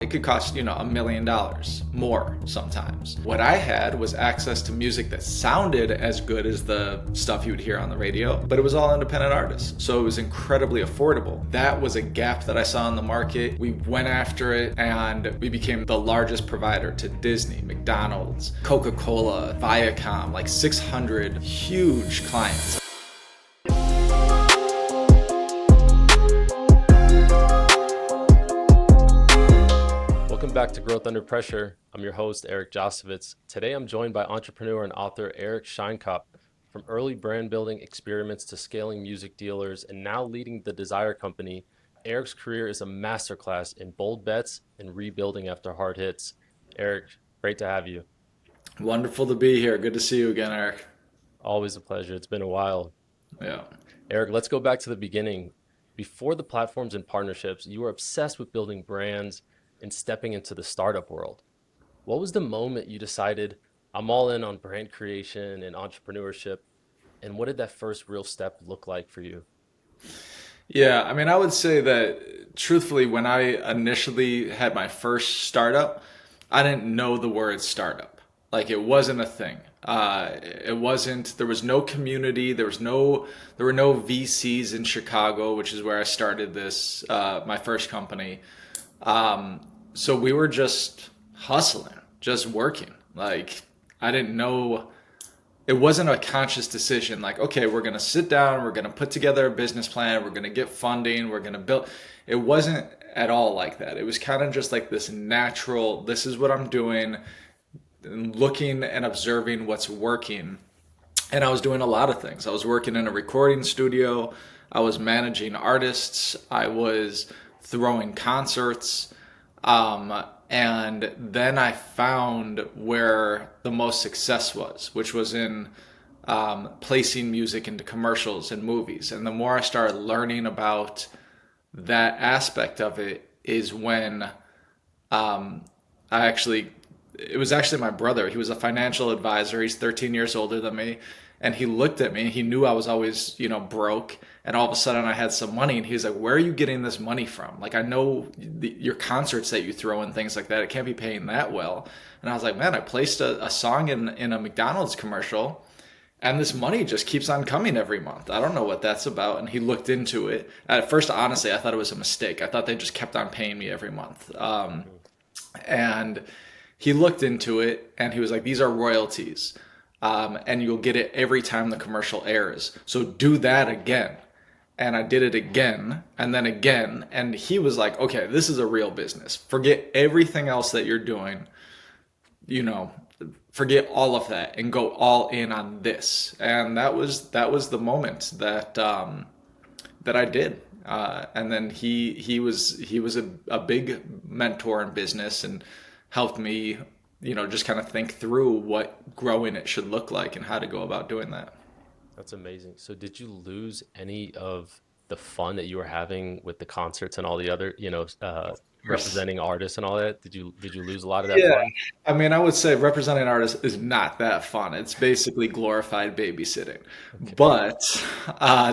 It could cost, $1 million more sometimes. What I had was access to music that sounded as good as the stuff you would hear on the radio, but it was all independent artists. So it was incredibly affordable. That was a gap that I saw in the market. We went after it and we became the largest provider to Disney, McDonald's, Coca-Cola, Viacom, like 600 huge clients. Welcome back to Growth Under Pressure. I'm your host, Eric Josovitz. Today I'm joined by entrepreneur and author Eric Sheinkop. From early brand building experiments to scaling music dealers and now leading the Desire Company, Eric's career is a masterclass in bold bets and rebuilding after hard hits. Eric, great to have you. Wonderful to be here. Good to see you again, Eric. Always a pleasure. It's been a while. Yeah. Eric, let's go back to the beginning. Before the platforms and partnerships, you were obsessed with building brands and stepping into the startup world. What was the moment you decided, I'm all in on brand creation and entrepreneurship? And what did that first real step look like for you? Yeah, I would say that truthfully, when I initially had my first startup, I didn't know the word startup. Like it wasn't a thing. It wasn't, there was no community, there were no VCs in Chicago, which is where I started this, my first company. So we were just hustling, just working. Like I didn't know, it wasn't a conscious decision. Like, okay, we're going to sit down, we're going to put together a business plan, we're going to get funding, we're going to build. It wasn't at all like that. It was kind of just like this natural, this is what I'm doing, and looking and observing what's working. And I was doing a lot of things. I was working in a recording studio. I was managing artists. I was throwing concerts. And then I found where the most success was, which was in placing music into commercials and movies. And the more I started learning about that aspect of it is when it was actually my brother. He was a financial advisor. He's 13 years older than me. And he looked at me and he knew I was always, broke. And all of a sudden I had some money and he was like, where are you getting this money from? Like, I know your concerts that you throw and things like that, it can't be paying that well. And I was like, man, I placed a song in a McDonald's commercial and this money just keeps on coming every month. I don't know what that's about. And he looked into it. At first, honestly, I thought it was a mistake. I thought they just kept on paying me every month. And he looked into it and he was like, these are royalties. And you'll get it every time the commercial airs. So do that again. And I did it again and then again. And he was like, okay, this is a real business. Forget everything else that you're doing. Forget all of that and go all in on this. And that was the moment that I did. And then he was a big mentor in business and helped me, just kind of think through what growing it should look like and how to go about doing that. That's amazing. So did you lose any of the fun that you were having with the concerts and all the other, representing artists and all that? Did you lose a lot of that Yeah. fun? I would say representing artists is not that fun. It's basically glorified babysitting. Okay. But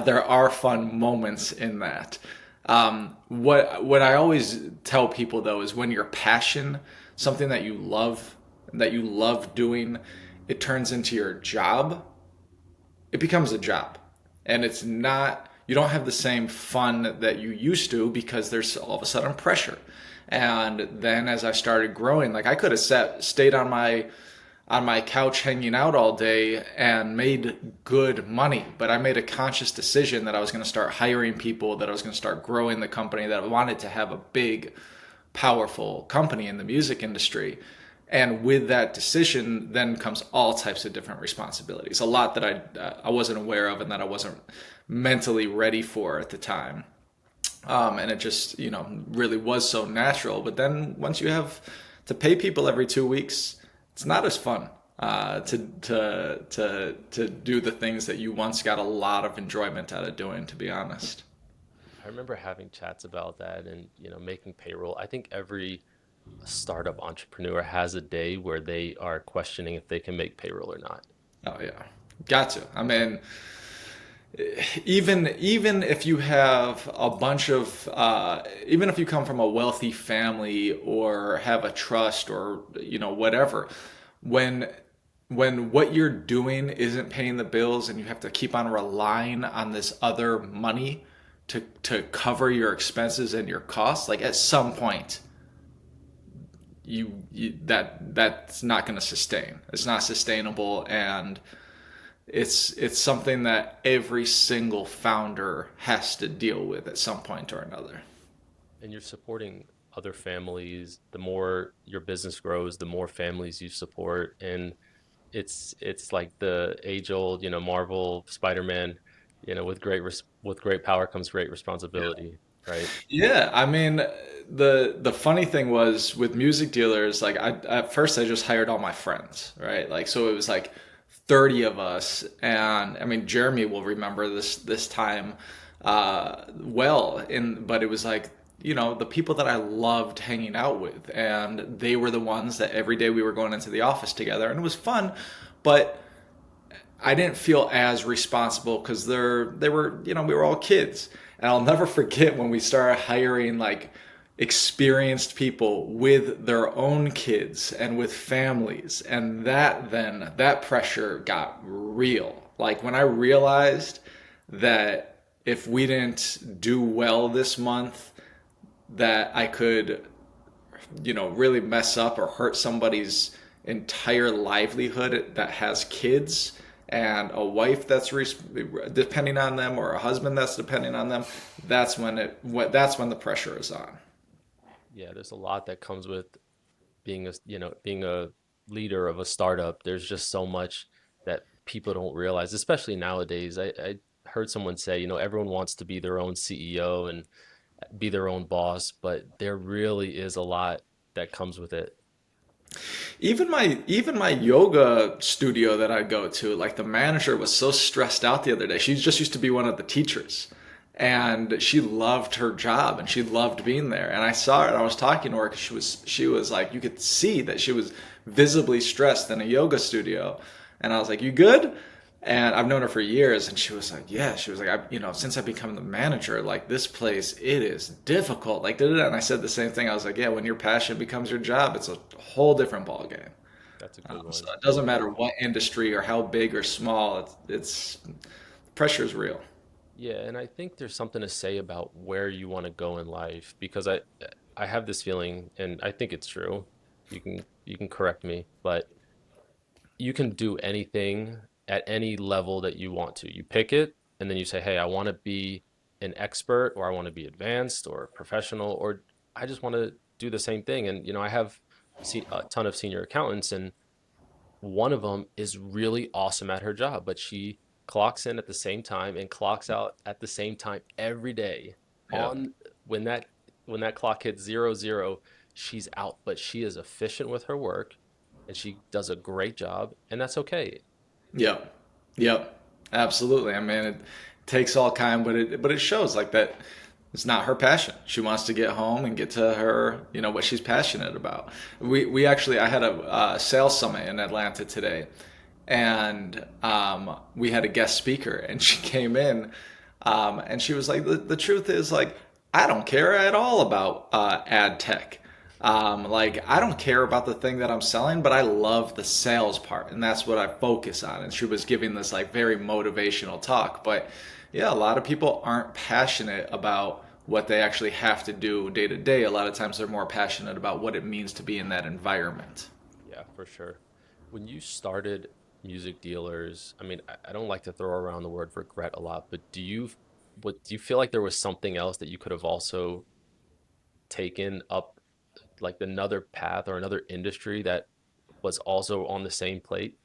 there are fun moments in that. What I always tell people though is when your passion, something that you love doing, it turns into your job, it becomes a job. And it's not, you don't have the same fun that you used to because there's all of a sudden pressure. And then as I started growing, like I could have stayed on my couch hanging out all day and made good money, but I made a conscious decision that I was going to start hiring people, that I was going to start growing the company, that I wanted to have a big, powerful company in the music industry. And with that decision, then comes all types of different responsibilities. A lot that I wasn't aware of and that I wasn't mentally ready for at the time. And it just, really was so natural. But then once you have to pay people every 2 weeks, it's not as fun to do the things that you once got a lot of enjoyment out of doing, to be honest. I remember having chats about that and, making payroll. I think every startup entrepreneur has a day where they are questioning if they can make payroll or not. Oh yeah, got to. even if you have a bunch of even if you come from a wealthy family or have a trust or whatever, when what you're doing isn't paying the bills and you have to keep on relying on this other money to cover your expenses and your costs, like at some point that's not going to sustain. It's not sustainable, and it's something that every single founder has to deal with at some point or another. And you're supporting other families. The more your business grows, the more families you support. And it's like the age old, Marvel Spider-Man, with great power comes great responsibility, right? Yeah, I mean, the funny thing was with music dealers, like at first I just hired all my friends, right? Like so it was like 30 of us, and I mean Jeremy will remember this time well, in but it was like the people that I loved hanging out with, and they were the ones that every day we were going into the office together, and it was fun, but I didn't feel as responsible because they were we were all kids, and I'll never forget when we started hiring like experienced people with their own kids and with families, and that pressure got real. Like when I realized that if we didn't do well this month, that I could really mess up or hurt somebody's entire livelihood that has kids and a wife that's depending on them, or a husband that's depending on them. That's when the pressure is on. Yeah, there's a lot that comes with being a leader of a startup. There's just so much that people don't realize, especially nowadays. I heard someone say, everyone wants to be their own CEO and be their own boss, but there really is a lot that comes with it. Even my yoga studio that I go to, like the manager was so stressed out the other day. She just used to be one of the teachers, and she loved her job and she loved being there. And I saw her and I was talking to her because she was like, you could see that she was visibly stressed in a yoga studio. And I was like, "You good?" And I've known her for years, and she was like, "Yeah." She was like, since I've become the manager, like this place, it is difficult." Like, da, da, da. And I said the same thing. I was like, "Yeah, when your passion becomes your job, it's a whole different ball game." That's a good So one. it doesn't matter what industry or how big or small. It's pressure is real. Yeah, and I think there's something to say about where you want to go in life because I have this feeling, and I think it's true. You can correct me, but you can do anything at any level that you want to. You pick it, and then you say, "Hey, I want to be an expert, or I want to be advanced, or professional, or I just want to do the same thing." And I have seen a ton of senior accountants, and one of them is really awesome at her job, but she clocks in at the same time and clocks out at the same time every day. Yeah. On when that clock hits 00, she's out, but she is efficient with her work and she does a great job, and that's okay. Yep. Yep. Absolutely. I mean, it takes all kind, but it shows like that it's not her passion. She wants to get home and get to her, what she's passionate about. We actually I had a sales summit in Atlanta today, and we had a guest speaker, and she came in, and she was like, the truth is, like, I don't care at all about ad tech. Like, I don't care about the thing that I'm selling, but I love the sales part, and that's what I focus on. And she was giving this like very motivational talk. But yeah, a lot of people aren't passionate about what they actually have to do day to day. A lot of times they're more passionate about what it means to be in that environment. Yeah, for sure. When you started music dealers, I mean, I don't like to throw around the word regret a lot, but do you feel like there was something else that you could have also taken up, like another path or another industry that was also on the same plate?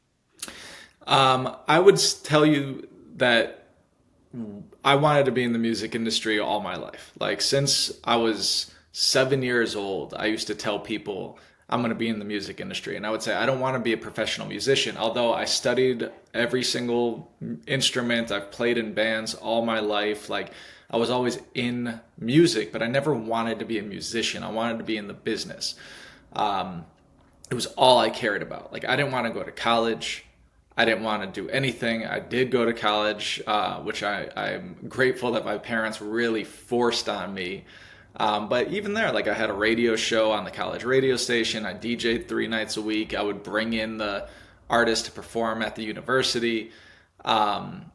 I would tell you that I wanted to be in the music industry all my life. Like since I was 7 years old, I used to tell people I'm going to be in the music industry. And I would say I don't want to be a professional musician. Although I studied every single instrument, I've played in bands all my life. Like I was always in music, but I never wanted to be a musician. I wanted to be in the business. It was all I cared about. Like I didn't want to go to college. I didn't want to do anything. I did go to college, which I'm grateful that my parents really forced on me. But even there, like I had a radio show on the college radio station. I DJ'd 3 nights a week. I would bring in the artists to perform at the university. Um,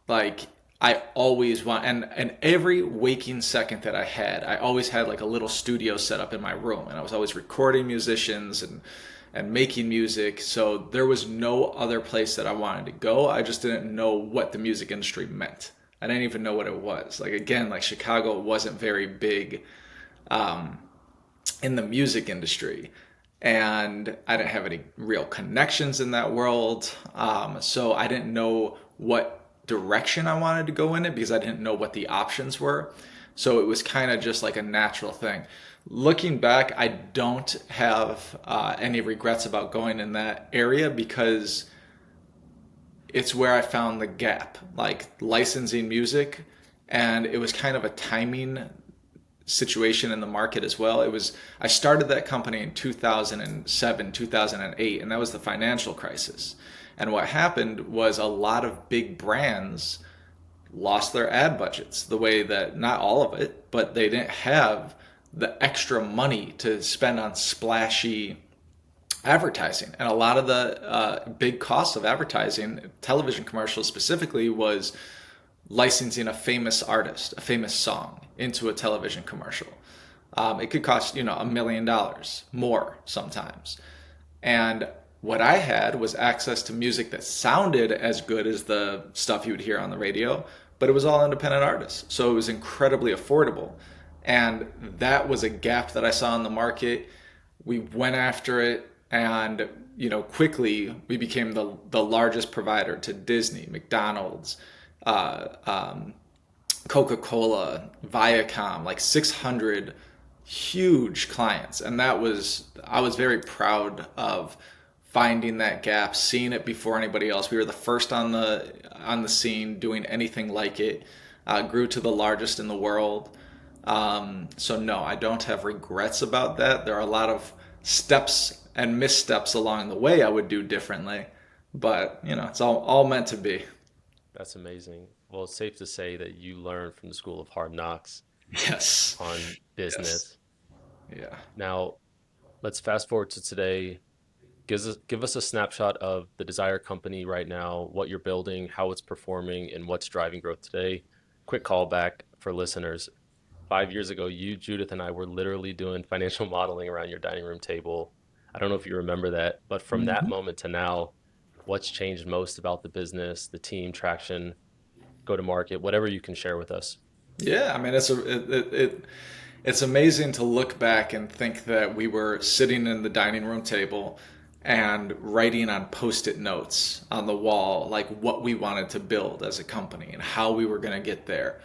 like I always want, and every waking second that I had, I always had like a little studio set up in my room, and I was always recording musicians and making music. So there was no other place that I wanted to go. I just didn't know what the music industry meant. I didn't even know what it was. Like again, like Chicago wasn't very big um, in the music industry, and I didn't have any real connections in that world. So I didn't know what direction I wanted to go in it because I didn't know what the options were. So it was kind of just like a natural thing. Looking back, I don't have any regrets about going in that area because it's where I found the gap, like licensing music, and it was kind of a timing situation in the market as well. It was I started that company in 2007, 2008, and that was the financial crisis. And what happened was a lot of big brands lost their ad budgets the way that not all of it, but they didn't have the extra money to spend on splashy advertising. And a lot of the big costs of advertising, television commercials specifically, was licensing a famous artist, a famous song into a television commercial. It could cost, $1 million more sometimes. And what I had was access to music that sounded as good as the stuff you would hear on the radio, but it was all independent artists. So it was incredibly affordable. And that was a gap that I saw in the market. We went after it, and quickly we became the largest provider to Disney, McDonald's, uh, um, Coca-Cola, Viacom, like 600 huge clients. And I was very proud of finding that gap, seeing it before anybody else. We were the first on the scene doing anything like it. Grew to the largest in the world. So no, I don't have regrets about that. There are a lot of steps and missteps along the way I would do differently, but it's all meant to be. That's amazing. Well, it's safe to say that you learned from the School of Hard Knocks Yes. on Yes. business. Yeah. Now, let's fast forward to today. Give us a snapshot of the Desire company right now, what you're building, how it's performing, and what's driving growth today. Quick callback for listeners. 5 years ago, you, Judith, and I were literally doing financial modeling around your dining room table. I don't know if you remember that, but from that Mhm. moment to now, what's changed most about the business, the team, traction, go to market, whatever you can share with us? Yeah, I mean it's amazing to look back and think that we were sitting in the dining room table and writing on post-it notes on the wall like what we wanted to build as a company and how we were going to get there.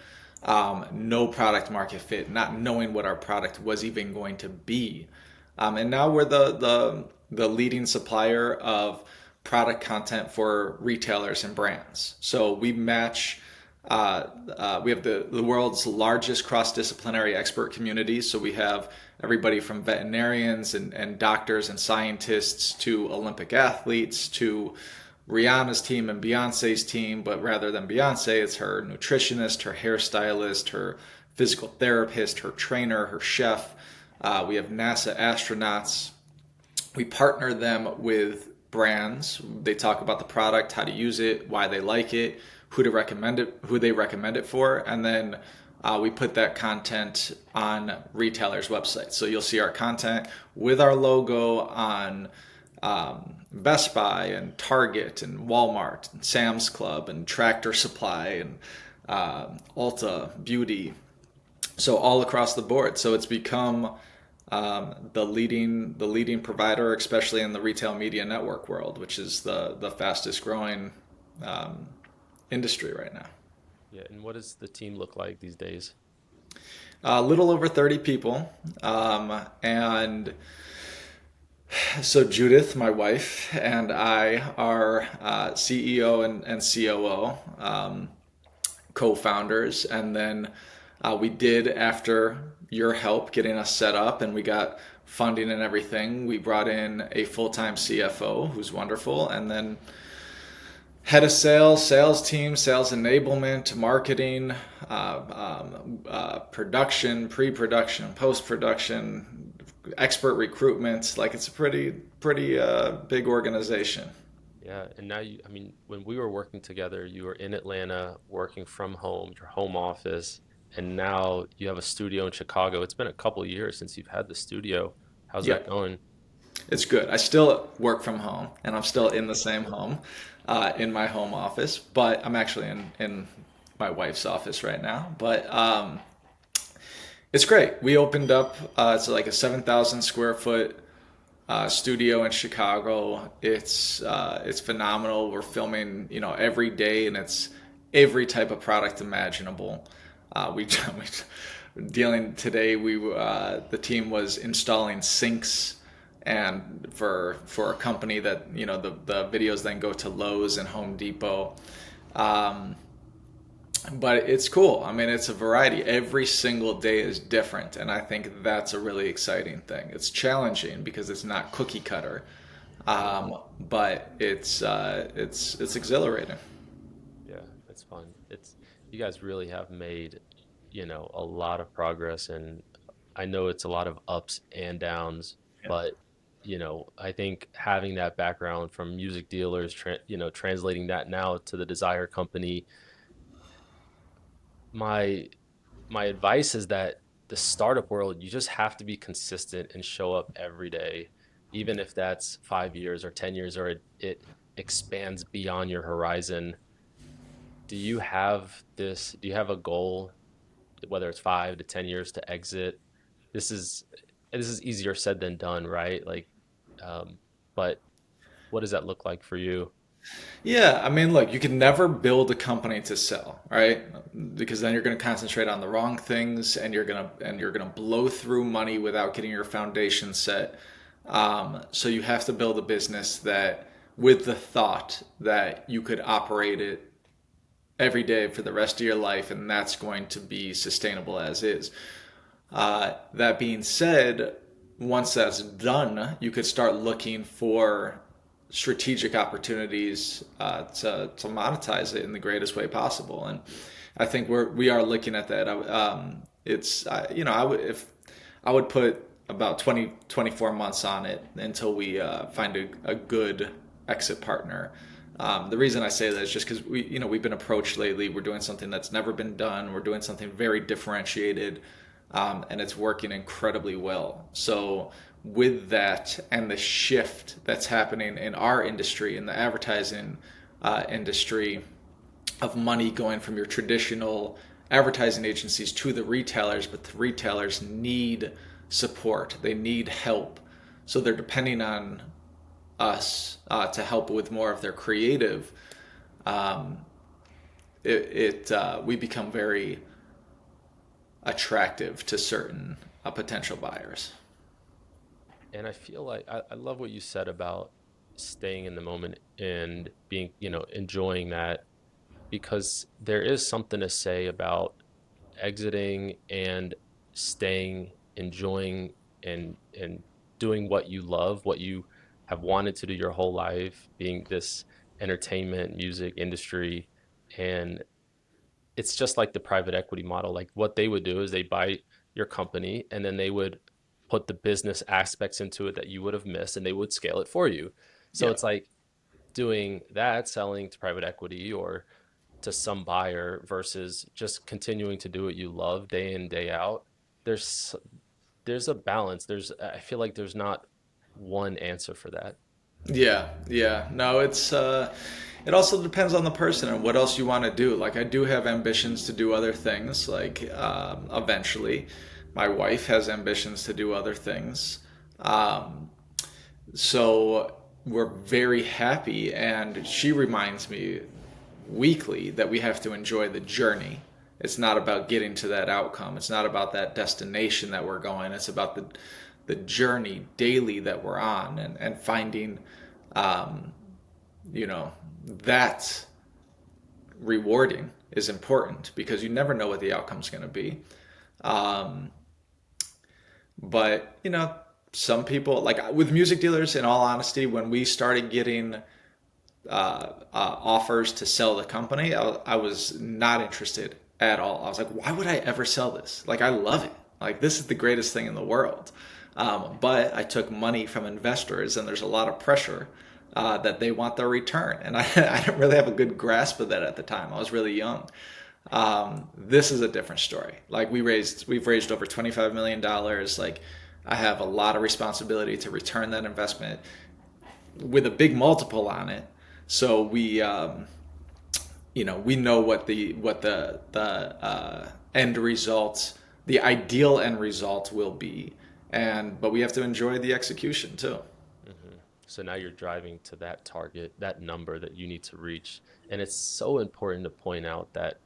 No product market fit, not knowing what our product was even going to be. And now we're the leading supplier of product content for retailers and brands. So we have the world's largest cross-disciplinary expert community. So we have everybody from veterinarians and doctors and scientists to Olympic athletes to Rihanna's team and Beyonce's team, but rather than Beyonce, it's her nutritionist, her hairstylist, her physical therapist, her trainer, her chef. We have NASA astronauts. We partner them with brands. They talk about the product, how to use it, why they like it, who they recommend it for, and then we put that content on retailers' websites. So you'll see our content with our logo on Best Buy and Target and Walmart and Sam's Club and Tractor Supply and Ulta Beauty. So all across the board. So it's become the leading provider, especially in the retail media network world, which is the fastest growing um, industry right now. Yeah, and what does the team look like these days? A little over 30 people, and so Judith, my wife, and I are CEO and COO, co-founders, and then we did, after your help getting us set up and we got funding and everything, we brought in a full-time CFO who's wonderful, and then Head of sales, sales team, sales enablement, marketing, production, pre-production, post-production, expert recruitment. Like it's a pretty big organization. Yeah, and now I mean, when we were working together, you were in Atlanta working from home, your home office, and now you have a studio in Chicago. It's been a couple of years since you've had the studio. How's that Yep, going? it's good. I still work from home, and I'm still in the same home, in my home office. But I'm actually in my wife's office right now. But it's great. We opened up. It's like a 7,000 square foot studio in Chicago. It's phenomenal. We're filming, every day, and it's every type of product imaginable. We dealing today. The team was installing sinks, and for a company that the videos then go to Lowe's and Home Depot. Um, but it's cool. I mean, it's a variety. Every single day is different, and I think that's a really exciting thing. It's challenging because it's not cookie cutter, but it's exhilarating. Yeah, it's fun. It's You guys really have made, a lot of progress, and I know it's a lot of ups and downs, but I think having that background from music dealers, translating that now to the Desire company, my my advice is that the startup world, you just have to be consistent and show up every day, even if that's 5 years or 10 years or it expands beyond your horizon. Do you have a goal, whether it's 5 to 10 years to exit? This is this is easier said than done, right? Um, but what does that look like for you? Yeah, I mean, look, you can never build a company to sell, right? Because then you're going to concentrate on the wrong things, and you're gonna blow through money without getting your foundation set. So you have to build a business that, with the thought that you could operate it every day for the rest of your life, and that's going to be sustainable as is. That being said, once that's done, you could start looking for strategic opportunities to monetize it in the greatest way possible. And I think we are looking at that. It's I would put about 20 to 24 months on it until we find a good exit partner. The reason I say that is just because we've been approached lately. We're doing something that's never been done. We're doing something very differentiated, and it's working incredibly well. So with that and the shift that's happening in our industry, in the advertising industry, of money going from your traditional advertising agencies to the retailers, but the retailers need support. They need help. So they're depending on us to help with more of their creative. Um, we become very attractive to certain potential buyers. And I feel like I love what you said about staying in the moment and being, enjoying that, because there is something to say about exiting and staying, enjoying and doing what you love, what you have wanted to do your whole life, being this entertainment music industry. And it's just like the private equity model. Like what they would do is they buy your company and then they would put the business aspects into it that you would have missed and they would scale it for you. So Yeah. it's like doing that, selling to private equity or to some buyer versus just continuing to do what you love day in, day out. There's there's a balance. I feel like there's not one answer for that. Yeah, yeah. No, it also depends on the person and what else you want to do. Like I do have ambitions to do other things. Like eventually, my wife has ambitions to do other things. Um, so we're very happy, and she reminds me weekly that we have to enjoy the journey. It's not about getting to that outcome. It's not about that destination that we're going. It's about the journey daily that we're on, and finding um, you know that rewarding is important because you never know what the outcome's going to be. Um, but some people, like with music dealers, in all honesty, when we started getting offers to sell the company, I was not interested at all. I was like, why would I ever sell this? Like, I love it. Like, this is the greatest thing in the world. But I took money from investors, and there's a lot of pressure that they want their return. And I didn't really have a good grasp of that at the time. I was really young. This is a different story. Like we've raised over $25 million. Like I have a lot of responsibility to return that investment with a big multiple on it. So we know what the end result, the ideal end result will be, but we have to enjoy the execution too. So now you're driving to that target, that number that you need to reach. And it's so important to point out that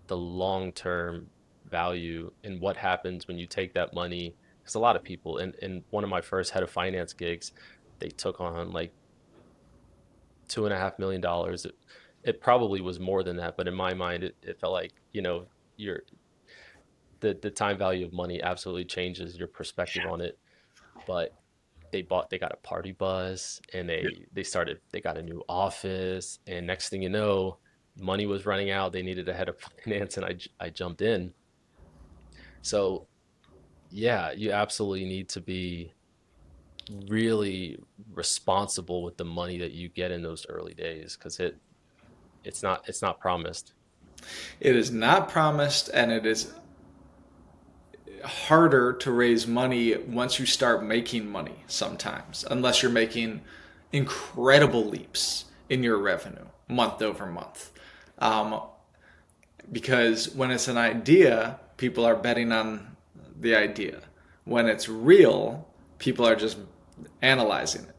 the long-term value in what happens when you take that money, because a lot of people, in one of my first head of finance gigs, they took on like $2.5 million. It probably was more than that, but in my mind, it felt like, your the time value of money absolutely changes your perspective on it. But they got a party bus, and they got a new office, and next thing you know, money was running out. They needed a head of finance, and I jumped in. So yeah, you absolutely need to be really responsible with the money that you get in those early days, because it's not promised. It is not promised, and it is harder to raise money once you start making money sometimes, unless you're making incredible leaps in your revenue month over month. Um, because when it's an idea, people are betting on the idea. When it's real, people are just analyzing it.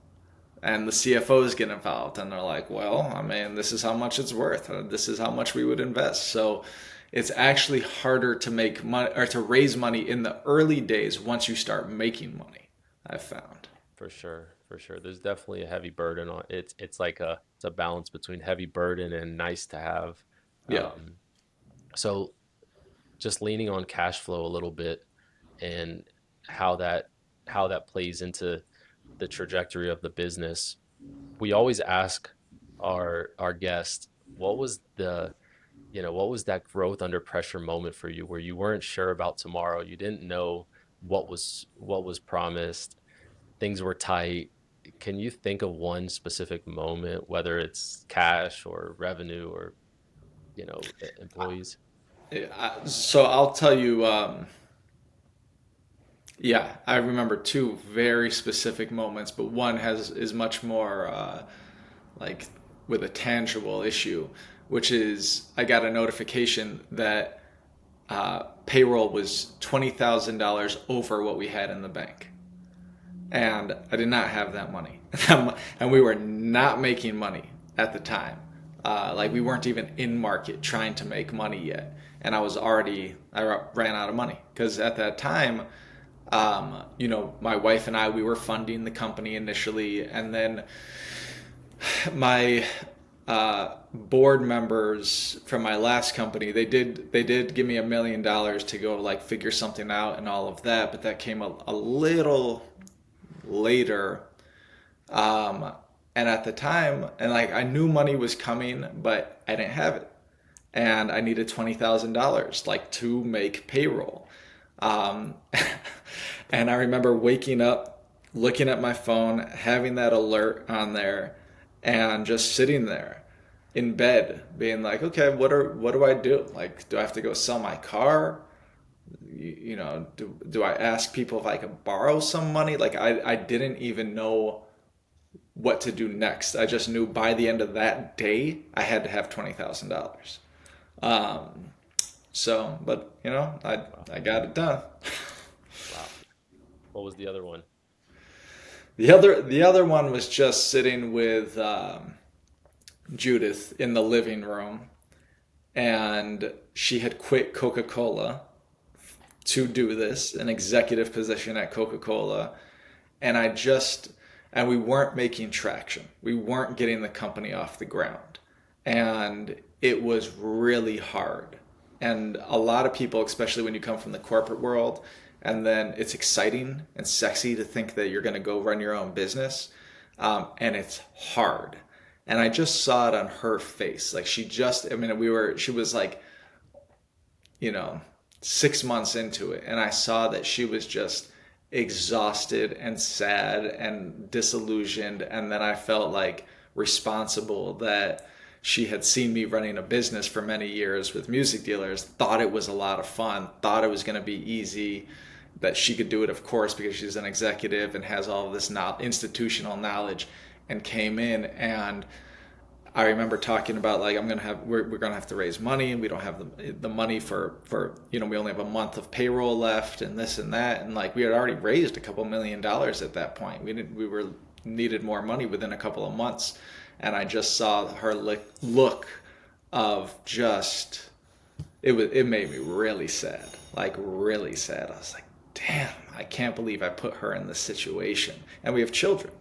And the CFOs get involved, and they're like, well, I mean, this is how much it's worth. This is how much we would invest. So it's actually harder to make money or to raise money in the early days once you start making money, I've found. For sure, for sure. There's definitely a heavy burden on it. It's like it's a balance between heavy burden and nice to have. Yeah. Um, so just leaning on cash flow a little bit, and how that how that plays into the trajectory of the business. We always ask our guests, what was that growth under pressure moment for you, where you weren't sure about tomorrow, you didn't know what was promised, things were tight. Can you think of one specific moment, whether it's cash or revenue or, employees? So I'll tell you, yeah, I remember two very specific moments, but one is much more like with a tangible issue, which is I got a notification that payroll was $20,000 over what we had in the bank, and I did not have that money, and we were not making money at the time. Like we weren't even in market trying to make money yet, and I ran out of money because at that time, my wife and we were funding the company initially, and then my board members from my last company, they did give me $1 million to go like figure something out and all of that, but that came a little later. Um, and at the time, and like I knew money was coming, but I didn't have it, and I needed $20,000 like to make payroll. Um, and I remember waking up, looking at my phone, having that alert on there, and just sitting there in bed, being like, okay, what do I do? Like, do I have to go sell my car? Do I ask people if I could borrow some money? Like, I didn't even know what to do next. I just knew by the end of that day, I had to have $20,000. Um, but Wow. I got it done. Wow. What was the other one? The other one was just sitting with Judith in the living room, and she had quit Coca-Cola to do this, an executive position at Coca-Cola, and and we weren't making traction. We weren't getting the company off the ground, and it was really hard. And a lot of people, especially when you come from the corporate world, and then it's exciting and sexy to think that you're going to go run your own business, and it's hard. And I just saw it on her face. Like I mean, she was like, you know, 6 months into it, and I saw that she was just exhausted and sad and disillusioned. And then I felt like responsible that she had seen me running a business for many years with music dealers, thought it was a lot of fun, thought it was going to be easy, that she could do it, of course, because she's an executive and has all of this institutional knowledge, and came in. And I remember talking about like we're gonna have to raise money, and we don't have the money for we only have a month of payroll left, and this and that, and like we had already raised a couple $1 million at that point. We were needed more money within a couple of months, and I just saw her look of just it made me really sad, like really sad. I was like, damn, I can't believe I put her in this situation, and we have children,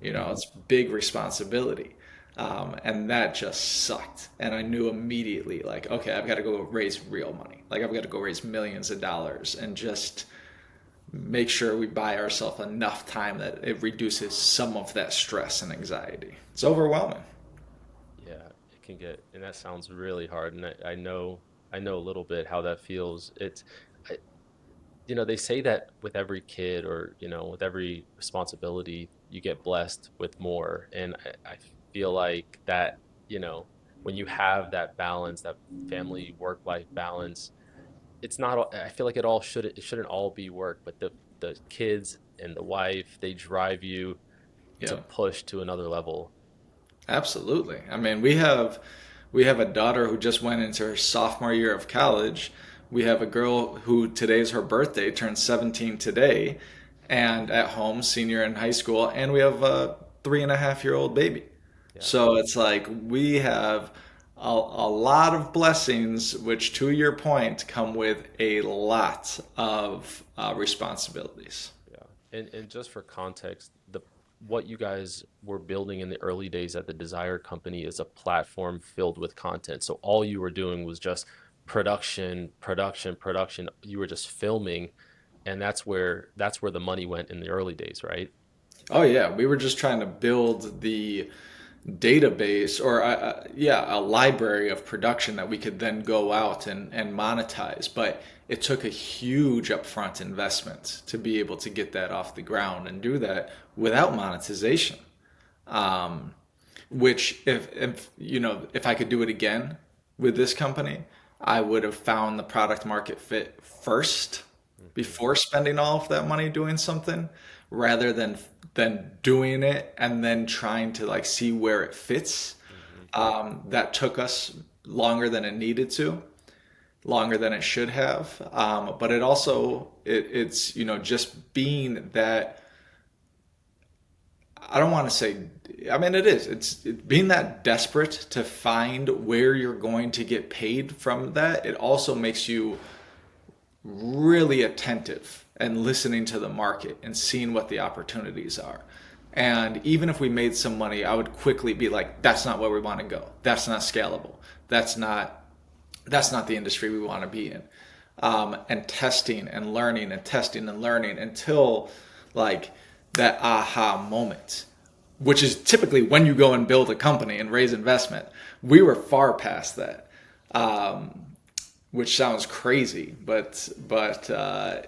it's big responsibility. And that just sucked. And I knew immediately, like, okay, I've got to go raise real money. Like, I've got to go raise millions of dollars and just make sure we buy ourselves enough time that it reduces some of that stress and anxiety. It's overwhelming. Yeah, it can get, and that sounds really hard. And I know a little bit how that feels. I, they say that with every kid or, with every responsibility, you get blessed with more. And I feel like that, when you have that balance, that family work life balance, it's not, I feel like it shouldn't all be work, but the kids and the wife, they drive you to Yeah, push to another level. absolutely. I mean, we have a daughter who just went into her sophomore year of college. We have a girl who today's her birthday, turned 17 today, and at home, senior in high school, and we have a 3.5-year-old baby. Yeah. So it's like we have a lot of blessings, which to your point, come with a lot of responsibilities. Yeah. And just for context, the what you guys were building in the early days at the Desire Company is a platform filled with content. So all you were doing was just production, production, production. You were just filming, and that's where the money went in the early days, right? Oh yeah, we were just trying to build the database, or yeah, a library of production that we could then go out and monetize. But it took a huge upfront investment to be able to get that off the ground and do that without monetization. Um, which if I could do it again with this company, I would have found the product market fit first Hmm. before spending all of that money doing something, rather than doing it and then trying to like see where it fits. Hmm. That took us longer than it needed to, longer than it should have. But it's just being that, I don't want to say, I mean, being that desperate to find where you're going to get paid from that. It also makes you really attentive and listening to the market and seeing what the opportunities are. And even if we made some money, I would quickly be like, that's not where we want to go. That's not scalable. That's not the industry we want to be in. And testing and learning and testing and learning until like that aha moment, which is typically when you go and build a company and raise investment. We were far past that, which sounds crazy, but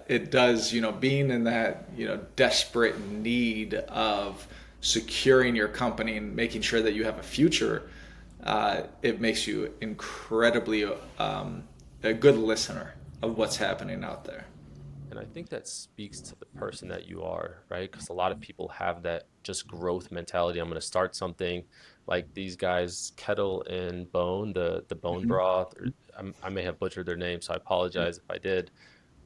it does. Being in that desperate need of securing your company and making sure that you have a future, it makes you incredibly a good listener of what's happening out there. And I think that speaks to the person that you are, right? Because a lot of people have that just growth mentality. I'm going to start something like these guys, Kettle and Bone, the bone Mhm. broth. Or I may have butchered their name, so I apologize if I did.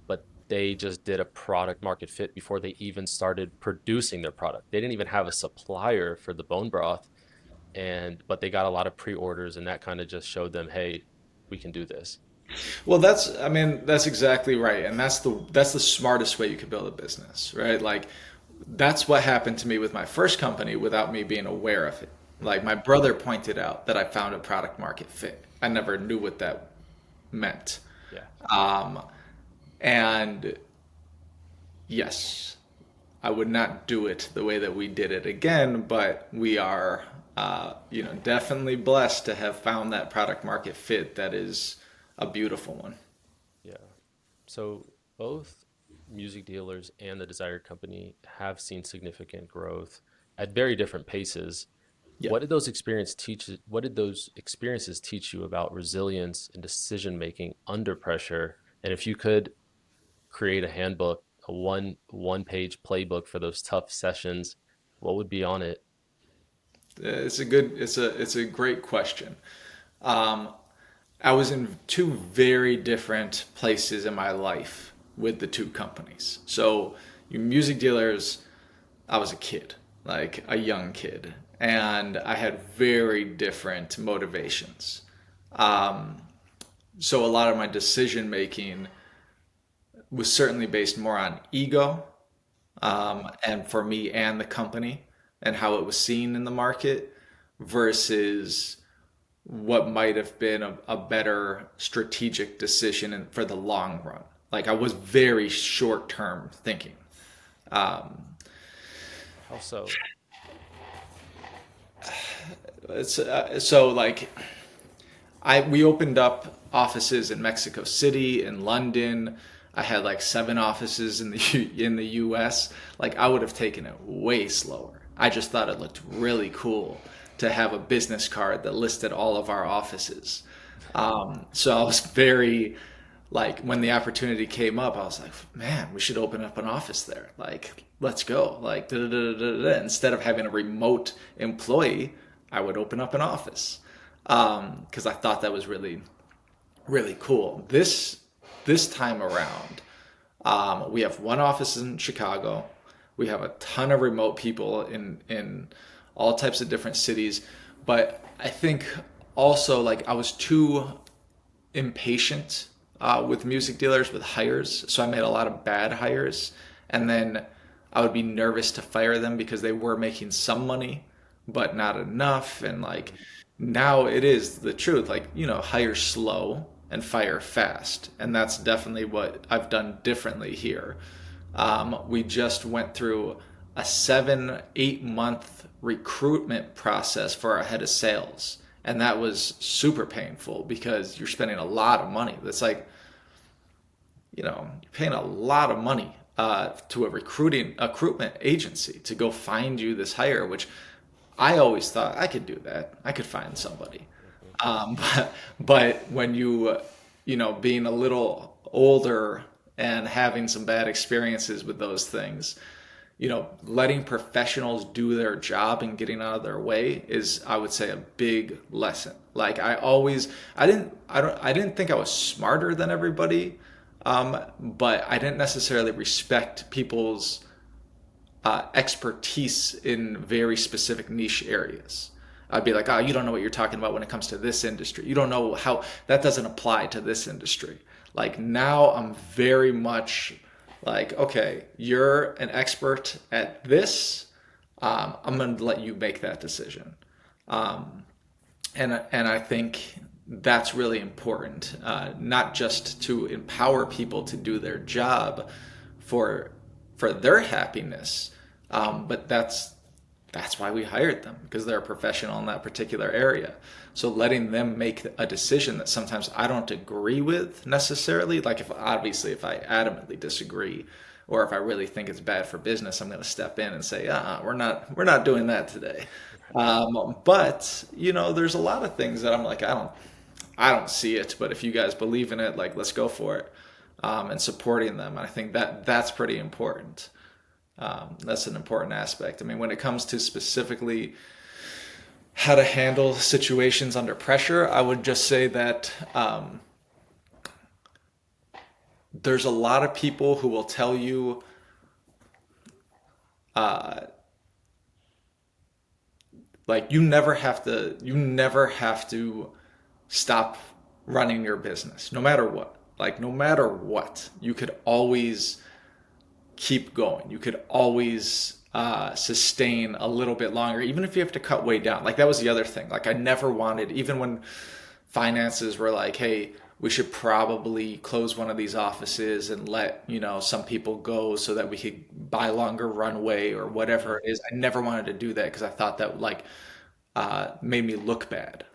But they just did a product market fit before they even started producing their product. They didn't even have a supplier for the bone broth, and but they got a lot of pre-orders, and that kind of just showed them, hey, we can do this. Well, I mean, that's exactly right, and that's the smartest way you could build a business, right? Like, that's what happened to me with my first company without me being aware of it. Like, my brother pointed out that I found a product market fit. I never knew what that meant. Yeah. Um, and yes, I would not do it the way that we did it again, but we are definitely blessed to have found that product market fit that is a beautiful one. Yeah. So both music dealers and the desired company have seen significant growth at very different paces. Yeah. What did those experiences teach you about resilience and decision making under pressure? And if you could create a handbook, a one page playbook for those tough sessions, what would be on it? It's a great question. Um, I was in two very different places in my life with the two companies. So, you music dealers, I was a kid, like a young kid, and I had very different motivations. Um, so a lot of my decision making was certainly based more on ego, and for me and the company and how it was seen in the market versus what might have been a better strategic decision for the long run. Like I was very short term thinking. How so? So like we opened up offices in Mexico City and London. I had like 7 offices in the U.S. Like I would have taken it way slower. I just thought it looked really cool to have a business card that listed all of our offices. So I was very like when the opportunity came up, I was like, man, we should open up an office there. Like, let's go. Like, da, da, da, da, da. Instead of having a remote employee, I would open up an office because I thought that was really, really cool. This time around, we have one office in Chicago. We have a ton of remote people in all types of different cities. But I think also like I was too impatient with music dealers with hires, so I made a lot of bad hires, and then I would be nervous to fire them because they were making some money, but not enough. And like now it is the truth, like hire slow and fire fast, and that's definitely what I've done differently here. We just went through a 7-8 month recruitment process for our head of sales. And that was super painful because you're spending a lot of money. That's like, you're paying a lot of money to a recruitment agency to go find you this hire, which I always thought I could do that. I could find somebody. Mhm. But when being a little older and having some bad experiences with those things, letting professionals do their job and getting out of their way is, I would say, a big lesson. Like I didn't think I was smarter than everybody, but I didn't necessarily respect people's expertise in very specific niche areas. I'd be like, oh, you don't know what you're talking about when it comes to this industry. You don't know how that doesn't apply to this industry. Like now I'm very much like, okay, you're an expert at this. I'm going to let you make that decision. And I think that's really important, not just to empower people to do their job for their happiness, but that's why we hired them, because they're a professional in that particular area. So letting them make a decision that sometimes I don't agree with necessarily, like if I adamantly disagree, or if I really think it's bad for business, I'm going to step in and say, we're not doing that today. But there's a lot of things that I'm like, I don't see it, but if you guys believe in it, like let's go for it. And supporting them, I think that's pretty important. That's an important aspect. I mean, when it comes to specifically how to handle situations under pressure, I would just say that there's a lot of people who will tell you like you never have to stop running your business no matter what. Like no matter what, you could always keep going. You could always sustain a little bit longer, even if you have to cut way down. Like that was the other thing. Like I never wanted, even when finances were like, hey, we should probably close one of these offices and let, some people go so that we could buy longer runway or whatever it is. I never wanted to do that because I thought that like made me look bad.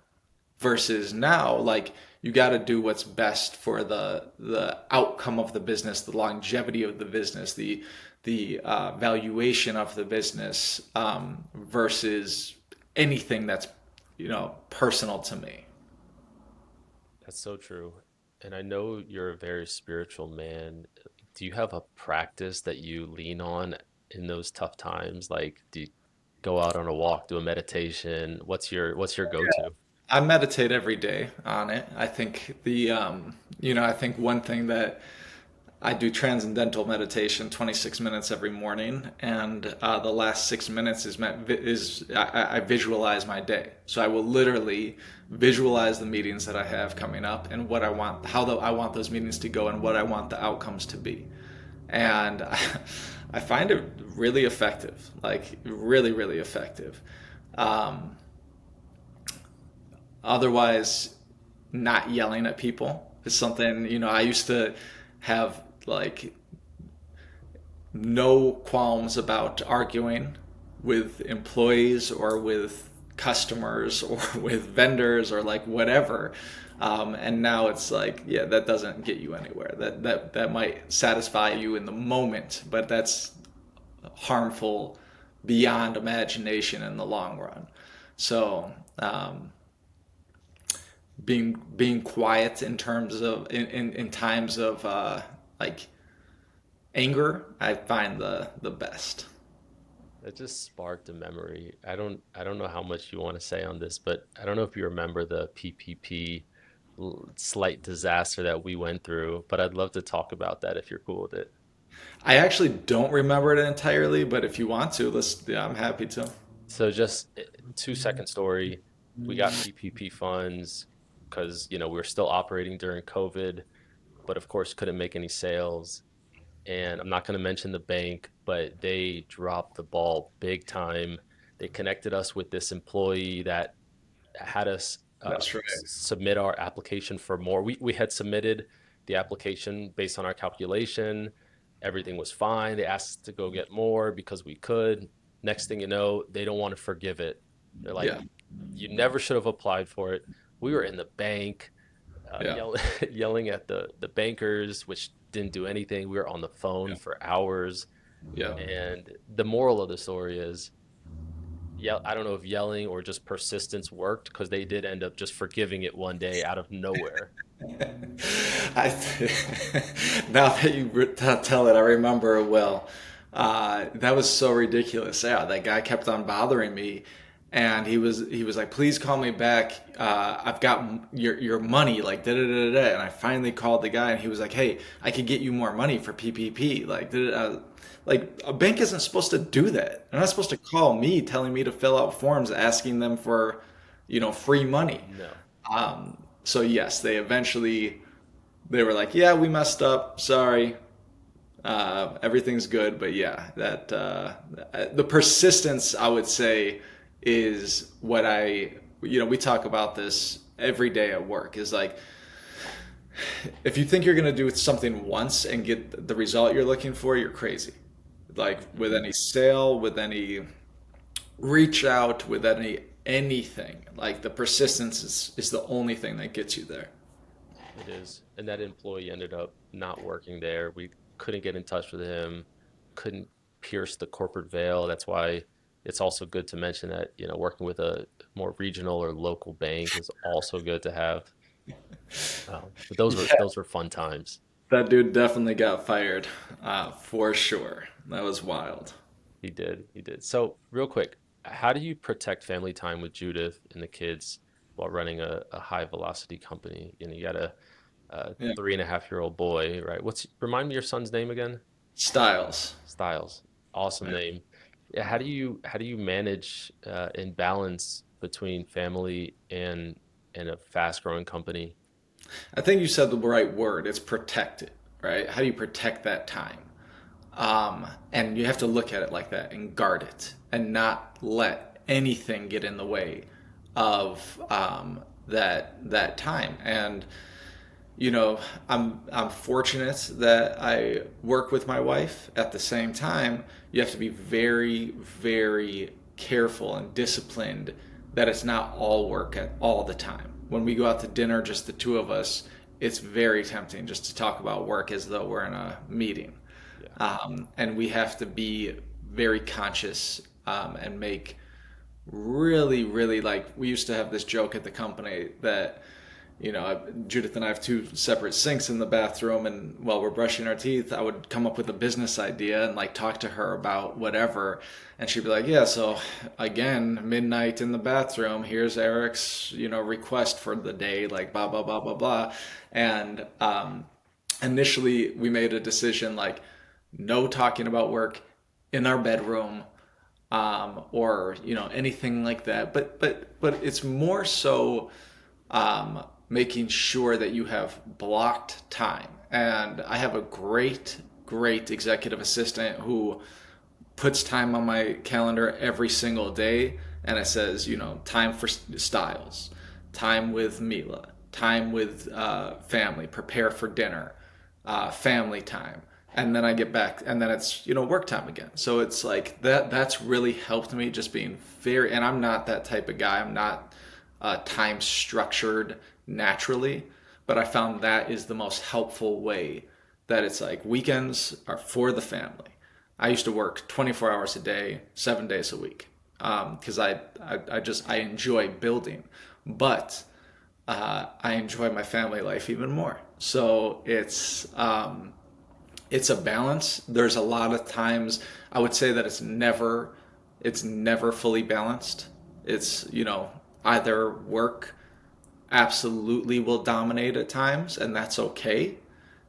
Versus now, like you got to do what's best for the outcome of the business, the longevity of the business, the valuation of the business, versus anything that's personal to me. That's so true. And I know you're a very spiritual man. Do you have a practice that you lean on in those tough times? Like, do you go out on a walk, do a meditation? What's your go-to? I meditate every day on it. I think I think one thing that I do transcendental meditation, 26 minutes every morning, and the last 6 minutes I visualize my day. So I will literally visualize the meetings that I have coming up and what I want, I want those meetings to go, and what I want the outcomes to be. And I find it really effective, like really, really effective. Um, Otherwise, not yelling at people is something, I used to have like no qualms about arguing with employees or with customers or with vendors or like whatever. And now it's like, yeah, that doesn't get you anywhere. That might satisfy you in the moment, but that's harmful beyond imagination in the long run. So, being quiet in terms of in times of like anger, I find the best. That just sparked a memory. I don't know how much you want to say on this, but I don't know if you remember the PPP slight disaster that we went through, but I'd love to talk about that if you're cool with it. I actually don't remember it entirely, but if you want to, yeah, I'm happy to. So just 2 second story. We got PPP funds because, we were still operating during COVID, but of course couldn't make any sales. And I'm not going to mention the bank, but they dropped the ball big time. They connected us with this employee that had us That's right. submit our application for more. We had submitted the application based on our calculation. Everything was fine. They asked us to go get more because we could. Next thing you know, they don't want to forgive it. They're like, Yeah. you never should have applied for it. We were in the bank, Yeah. yelling at the bankers, which didn't do anything. We were on the phone Yeah. for hours. Yeah. And the moral of the story is, yeah, I don't know if yelling or just persistence worked because they did end up just forgiving it one day out of nowhere. I now that tell it, I remember it well. That was so ridiculous. Yeah, that guy kept on bothering me, and he was like, "Please call me back. I've got your money." Like da da da da. And I finally called the guy, and he was like, "Hey, I could get you more money for PPP." Like, like a bank isn't supposed to do that. They're not supposed to call me telling me to fill out forms asking them for, free money. No. So yes, they were like, yeah, we messed up. Sorry. Everything's good. But yeah, that the persistence, I would say, is what we talk about this every day at work, is like, if you think you're going to do something once and get the result you're looking for, you're crazy. Like with any sale, with any reach out, with anything, like the persistence is the only thing that gets you there. It is. And that employee ended up not working there. We couldn't get in touch with him, couldn't pierce the corporate veil. That's why it's also good to mention that, working with a more regional or local bank is also good to have. But those were fun times. That dude definitely got fired, for sure. That was wild. He did. He did. So, real quick, how do you protect family time with Judith and the kids while running a high velocity company? You got a Yeah. 3.5-year-old boy, right? Remind me your son's name again? Styles. Stiles. Awesome Yeah. name. Yeah, how do you manage and balance between family and a fast growing company? I think you said the right word. It's protect it, right? How do you protect that time? And you have to look at it like that and guard it and not let anything get in the way of that time. And I'm fortunate that I work with my wife. At the same time, you have to be very, very careful and disciplined that it's not all work at all the time. When we go out to dinner, just the two of us, it's very tempting just to talk about work as though we're in a meeting. Yeah. And we have to be very conscious and make really, really, like, we used to have this joke at the company that, Judith and I have two separate sinks in the bathroom, and while we're brushing our teeth, I would come up with a business idea and like talk to her about whatever, and she'd be like, "Yeah, so again, midnight in the bathroom. Here's Eric's, request for the day, like blah blah blah blah blah," and initially we made a decision like no talking about work in our bedroom, or anything like that. But it's more so making sure that you have blocked time. And I have a great executive assistant who puts time on my calendar every single day, and it says, time for Stiles, time with Mila, time with family, prepare for dinner, family time. And then I get back, and then it's work time again. So it's like that's really helped me, just being very, and I'm not that type of guy. I'm not time structured naturally, but I found that is the most helpful way, that it's like weekends are for the family. I used to work 24 hours a day, 7 days a week, because I enjoy building, but I enjoy my family life even more. So it's a balance. There's a lot of times I would say that it's never fully balanced. It's, either work absolutely will dominate at times, and that's okay.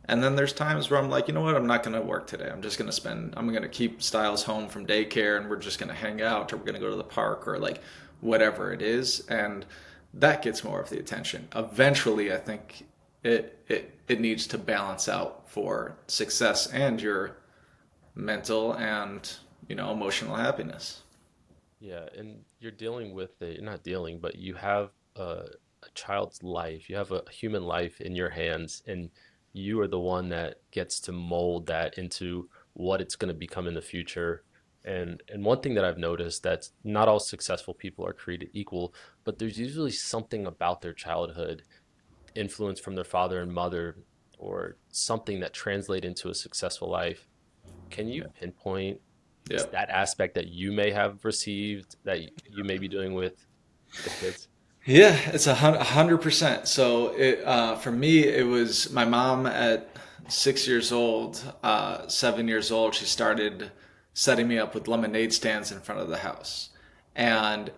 And then there's times where I'm like, you know what, I'm not going to work today. I'm going to keep Styles home from daycare, and we're just going to hang out, or we're going to go to the park, or like whatever it is. And that gets more of the attention. Eventually, I think it needs to balance out for success and your mental and, emotional happiness. Yeah, and you're not dealing, but you have a child's life, you have a human life in your hands, and you are the one that gets to mold that into what it's going to become in the future. And one thing that I've noticed, that's not all successful people are created equal, but there's usually something about their childhood, influence from their father and mother, or something that translate into a successful life. Can you Yeah. pinpoint Yeah. that aspect that you may have received that you may be doing with the kids? Yeah, it's 100%. So for me, it was my mom at 6 years old, 7 years old. She started setting me up with lemonade stands in front of the house, and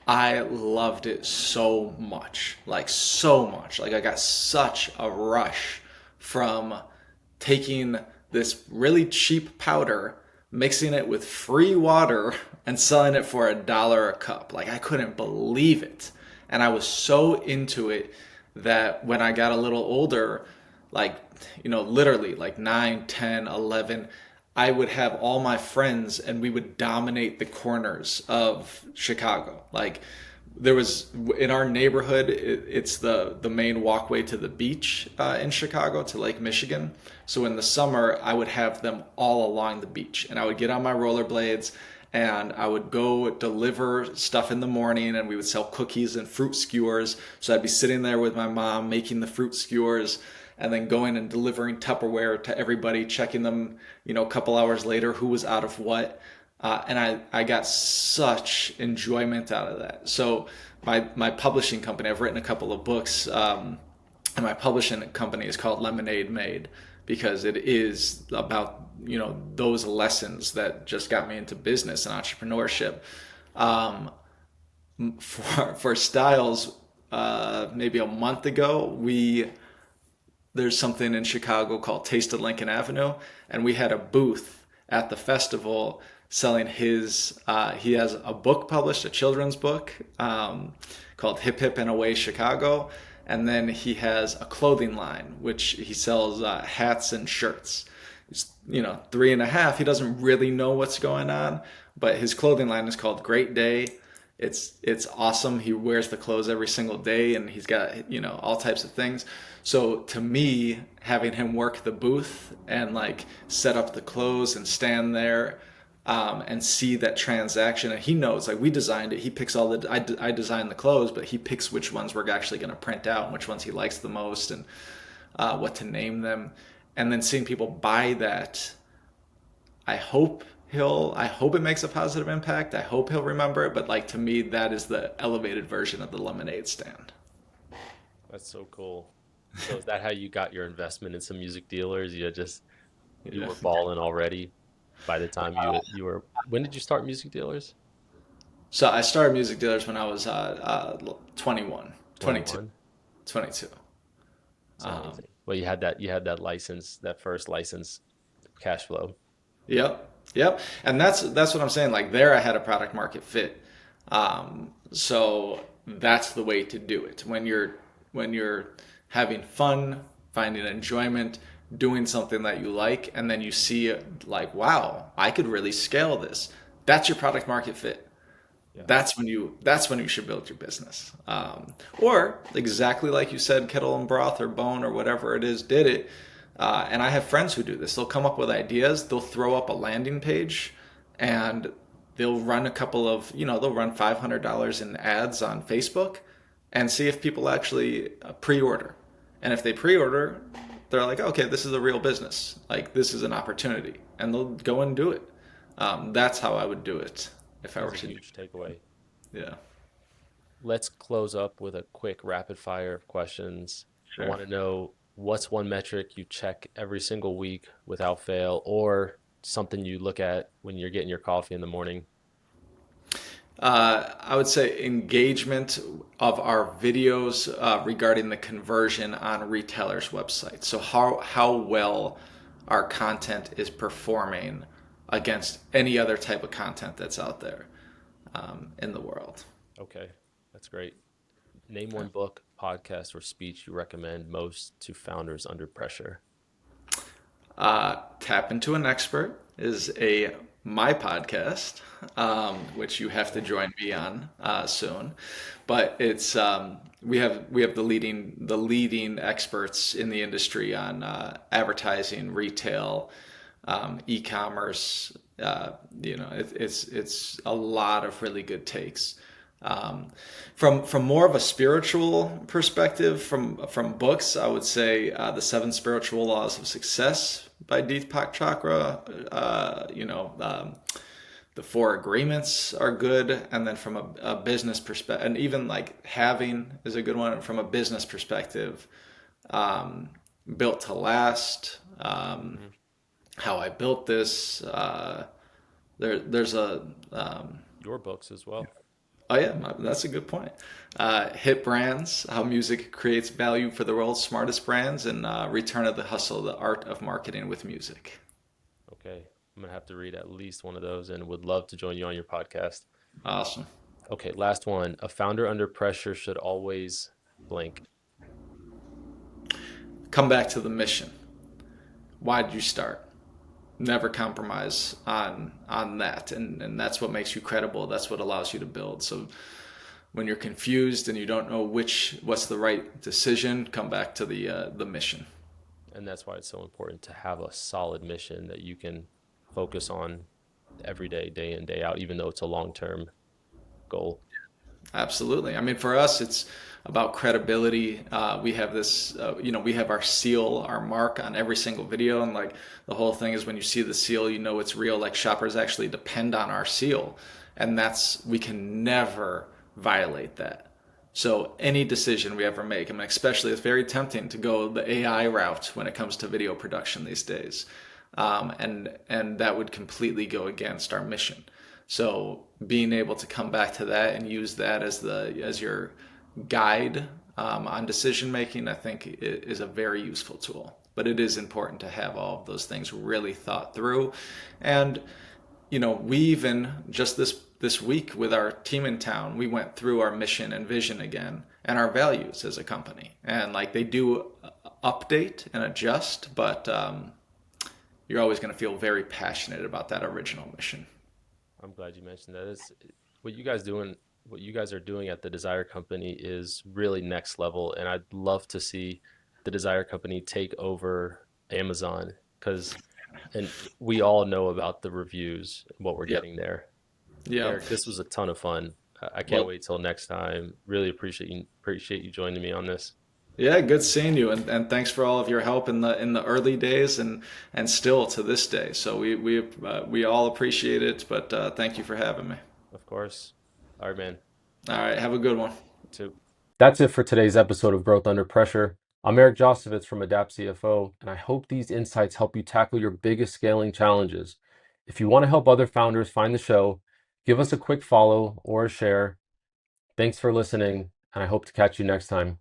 I loved it so much, like so much. Like I got such a rush from taking this really cheap powder, mixing it with free water, and selling it for $1 a cup. Like I couldn't believe it. And I was so into it that when I got a little older, like, literally like 9, 10, 11, I would have all my friends and we would dominate the corners of Chicago. Like there was in our neighborhood, it's the main walkway to the beach in Chicago, to Lake Michigan. So in the summer, I would have them all along the beach, and I would get on my rollerblades and I would go deliver stuff in the morning, and we would sell cookies and fruit skewers. So I'd be sitting there with my mom making the fruit skewers, and then going and delivering Tupperware to everybody, checking them, a couple hours later, who was out of what. And I got such enjoyment out of that. So my publishing company, I've written a couple of books, and my publishing company is called Lemonade Made, because it is about, those lessons that just got me into business and entrepreneurship. Um, for Styles, maybe a month ago, there's something in Chicago called Taste of Lincoln Avenue, and we had a booth at the festival selling he has a book published, a children's book, called Hip Hip and Away Chicago, and then he has a clothing line which he sells hats and shirts. He's 3 and a half. He doesn't really know what's going on, but his clothing line is called Great Day. It's awesome. He wears the clothes every single day, and he's got all types of things. So to me, having him work the booth and like set up the clothes and stand there, and see that transaction. And he knows, like, we designed it. He picks all the, I designed the clothes, but he picks which ones we're actually going to print out and which ones he likes the most and what to name them. And then seeing people buy that, I hope it makes a positive impact. I hope he'll remember it. But like to me, that is the elevated version of the lemonade stand. That's so cool. So is that how you got your investment in some music dealers? You Yeah. were balling already by the time you were, when did you start music dealers? So I started music dealers when I was 21, 22, 21. 22. It's amazing. Well, you had that license, that first license cash flow. Yep, yep. And that's what I'm saying. Like there, I had a product market fit. So that's the way to do it. When you're having fun, finding enjoyment, doing something that you like, and then you see it like, wow, I could really scale this. That's your product market fit. Yeah. That's when you should build your business. Or exactly like you said, kettle and broth or bone or whatever it is did it. And I have friends who do this. They'll come up with ideas. They'll throw up a landing page, and they'll run they'll run $500 in ads on Facebook, and see if people actually pre-order. And if they pre-order, they're like, okay, this is a real business. Like this is an opportunity, and they'll go and do it. That's how I would do it if I were That's a to do. huge takeaway. Yeah. Let's close up with a quick rapid fire of questions. I Sure. want to know what's one metric you check every single week without fail, or something you look at when you're getting your coffee in the morning. I would say engagement of our videos regarding the conversion on retailers' websites. So how well our content is performing against any other type of content that's out there in the world. Okay, that's great. Name one book, podcast, or speech you recommend most to founders under pressure. Tap into an expert is a my podcast, which you have to join me on soon. But it's we have the leading experts in the industry on advertising, retail, e-commerce. It's a lot of really good takes. Um, from more of a spiritual perspective, from books, I would say the Seven Spiritual Laws of Success by Deepak Chakra. The Four Agreements are good, and then from a business perspective, and even like Having is a good one from a business perspective. Um, Built to Last. Hmm. How I Built This. There's a Your books as well. Oh yeah, that's a good point. Hit Brands: How Music Creates Value for the World's Smartest Brands, and Return of the Hustle: The Art of Marketing with Music. Okay, I'm gonna have to read at least one of those and would love to join you on your podcast. Awesome. Okay, last one. A founder under pressure should always blank. Come back to the mission. Why did you start? Never compromise on that, and that's what makes you credible. That's what allows you to build. So when you're confused and you don't know what's the right decision, come back to the mission. And that's why it's so important to have a solid mission that you can focus on every day, day in, day out, even though it's a long-term goal. Absolutely. I mean, for us, it's about credibility. We have this, we have our seal, our mark on every single video. And like the whole thing is when you see the seal, you know it's real. Like shoppers actually depend on our seal. And we can never violate that. So any decision we ever make, I mean, especially it's very tempting to go the AI route when it comes to video production these days. And that would completely go against our mission. So being able to come back to that and use that as your guide on decision making, I think is a very useful tool. But it is important to have all of those things really thought through. And we even just this week with our team in town, we went through our mission and vision again and our values as a company. And like they do update and adjust, but you're always going to feel very passionate about that original mission. I'm glad you mentioned that. What you guys doing, what you guys are doing at the Desire Company is really next level, and I'd love to see the Desire Company take over Amazon because And we all know about the reviews and what we're Yep. getting there. Yep. Eric, this was a ton of fun. I can't Well, wait till next time. Really appreciate you joining me on this. yeah, good seeing you, and thanks for all of your help in the early days and still to this day. So we all appreciate it, but thank you for having me. Of course. All right, man. All right, have a good one. You too. That's it for today's episode of Growth Under Pressure. I'm Eric Josovitz from Adapt CFO, and I hope these insights help you tackle your biggest scaling challenges. If you want to help other founders find the show, give us a quick follow or a share. Thanks for listening, and I hope to catch you next time.